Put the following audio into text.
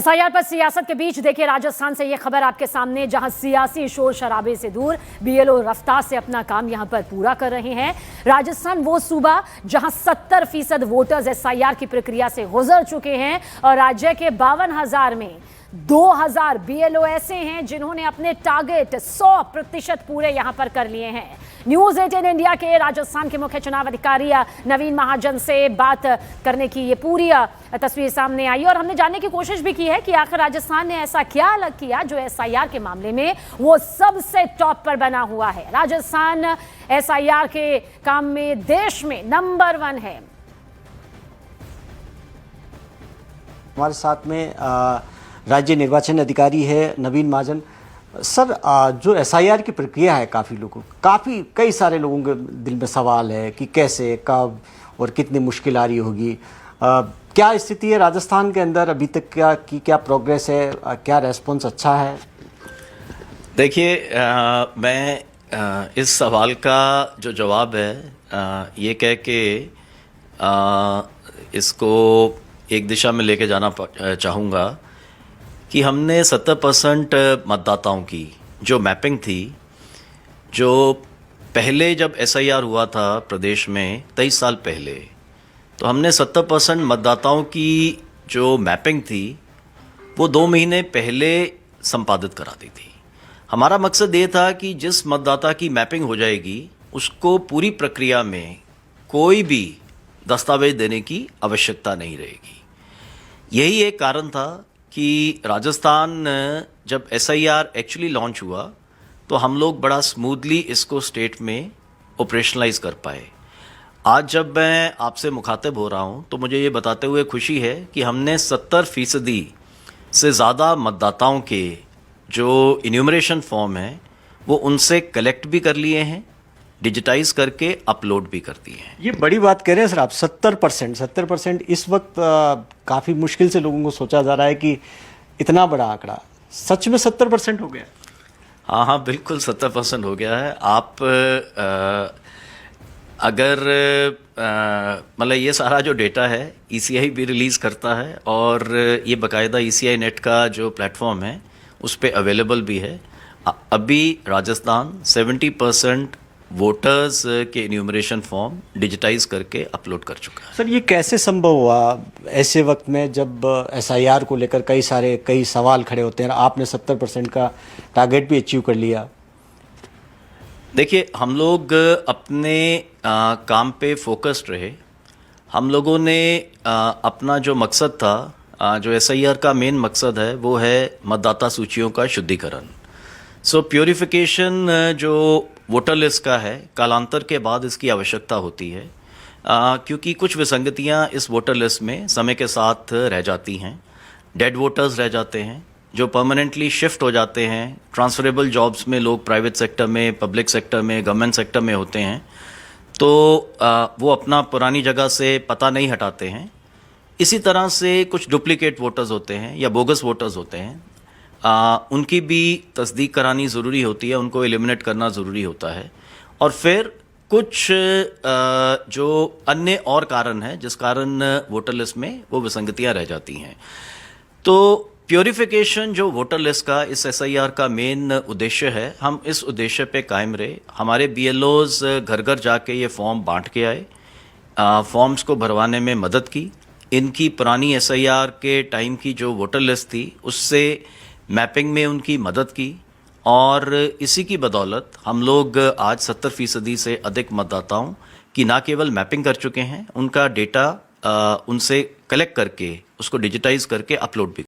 SIR पर सियासत के बीच देखिए राजस्थान से ये खबर आपके सामने, जहां सियासी शोर शराबे से दूर बीएलओ रफ्तार से अपना काम यहां पर पूरा कर रहे हैं। राजस्थान वो सूबा जहां 70% वोटर्स एसआईआर की प्रक्रिया से गुजर चुके हैं और राज्य के 52,000 में 2,000 बीएलओ ऐसे हैं जिन्होंने अपने टारगेट 100% पूरे यहां पर कर लिए हैं। न्यूज 18 इंडिया के राजस्थान के मुख्य चुनाव अधिकारी नवीन महाजन से बात करने की ये पूरी तस्वीर सामने आई और हमने जानने की कोशिश भी की है कि आखिर राजस्थान ने ऐसा क्या अलग किया जो एसआईआर के मामले में वो सबसे टॉप पर बना हुआ है। राजस्थान एसआईआर के काम में देश में नंबर 1 है। हमारे साथ में राज्य निर्वाचन अधिकारी है नवीन महाजन। सर, जो एसआईआर की प्रक्रिया है, कई सारे लोगों के दिल में सवाल है कि कैसे, कब और कितनी मुश्किल आ रही होगी। क्या स्थिति है राजस्थान के अंदर अभी तक, क्या प्रोग्रेस है, क्या रेस्पॉन्स अच्छा है? देखिए, मैं इस सवाल का जो जवाब है ये कह के इसको एक दिशा में लेके जाना चाहूँगा कि हमने 70% मतदाताओं की जो मैपिंग थी, जो पहले जब एसआईआर हुआ था प्रदेश में 23 साल पहले, तो हमने 70% मतदाताओं की जो मैपिंग थी वो 2 महीने पहले संपादित करा दी थी। हमारा मकसद ये था कि जिस मतदाता की मैपिंग हो जाएगी उसको पूरी प्रक्रिया में कोई भी दस्तावेज देने की आवश्यकता नहीं रहेगी। यही एक कारण था कि राजस्थान जब एसआईआर एक्चुअली लॉन्च हुआ तो हम लोग बड़ा स्मूथली इसको स्टेट में ऑपरेशनलाइज कर पाए। आज जब मैं आपसे मुखातिब हो रहा हूं तो मुझे ये बताते हुए खुशी है कि हमने 70% से ज़्यादा मतदाताओं के जो इन्यूमरेशन फॉर्म है वो उनसे कलेक्ट भी कर लिए हैं, डिजिटाइज करके अपलोड भी कर दिए हैं। ये बड़ी बात कह रहे हैं सर आप। 70% इस वक्त काफ़ी मुश्किल से लोगों को सोचा जा रहा है कि इतना बड़ा आंकड़ा सच में 70% हो गया। हाँ, बिल्कुल 70% हो गया है। आप अगर मतलब ये सारा जो डेटा है ईसीआई भी रिलीज़ करता है और ये बाकायदा ईसीआई नेट का जो प्लेटफॉर्म है उस पर अवेलेबल भी है। अभी राजस्थान 70% वोटर्स के इन्यूमरेशन फॉर्म डिजिटाइज करके अपलोड कर चुका है। सर, ये कैसे संभव हुआ ऐसे वक्त में जब एसआईआर को लेकर कई सवाल खड़े होते हैं? आपने 70% का टारगेट भी अचीव कर लिया। देखिए, हम लोग अपने काम पे फोकस्ड रहे। हम लोगों ने अपना जो मकसद था, जो एसआईआर का मेन मकसद है वो है मतदाता सूचियों का शुद्धिकरण। सो प्योरिफिकेशन जो वोटर लिस्ट का है, कालांतर के बाद इसकी आवश्यकता होती है क्योंकि कुछ विसंगतियां इस वोटर लिस्ट में समय के साथ रह जाती हैं। डेड वोटर्स रह जाते हैं जो परमानेंटली शिफ्ट हो जाते हैं। ट्रांसफरेबल जॉब्स में लोग प्राइवेट सेक्टर में, पब्लिक सेक्टर में, गवर्नमेंट सेक्टर में होते हैं, तो वो अपना पुरानी जगह से पता नहीं हटाते हैं। इसी तरह से कुछ डुप्लीकेट वोटर्स होते हैं या बोगस वोटर्स होते हैं, उनकी भी तस्दीक करानी ज़रूरी होती है, उनको एलिमिनेट करना ज़रूरी होता है। और फिर कुछ जो अन्य और कारण हैं जिस कारण वोटर लिस्ट में वो विसंगतियां रह जाती हैं। तो प्योरिफिकेशन जो वोटर लिस्ट का इस एसआईआर का मेन उद्देश्य है, हम इस उद्देश्य पे कायम रहे। हमारे बीएलओज घर घर जाके ये फॉर्म बांट के आए, फॉर्म्स को भरवाने में मदद की। इनकी पुरानी एसआईआर के टाइम की जो वोटर लिस्ट थी उससे मैपिंग में उनकी मदद की और इसी की बदौलत हम लोग आज 70% से अधिक मतदाताओं की न केवल मैपिंग कर चुके हैं, उनका डेटा उनसे कलेक्ट करके उसको डिजिटाइज करके अपलोड भी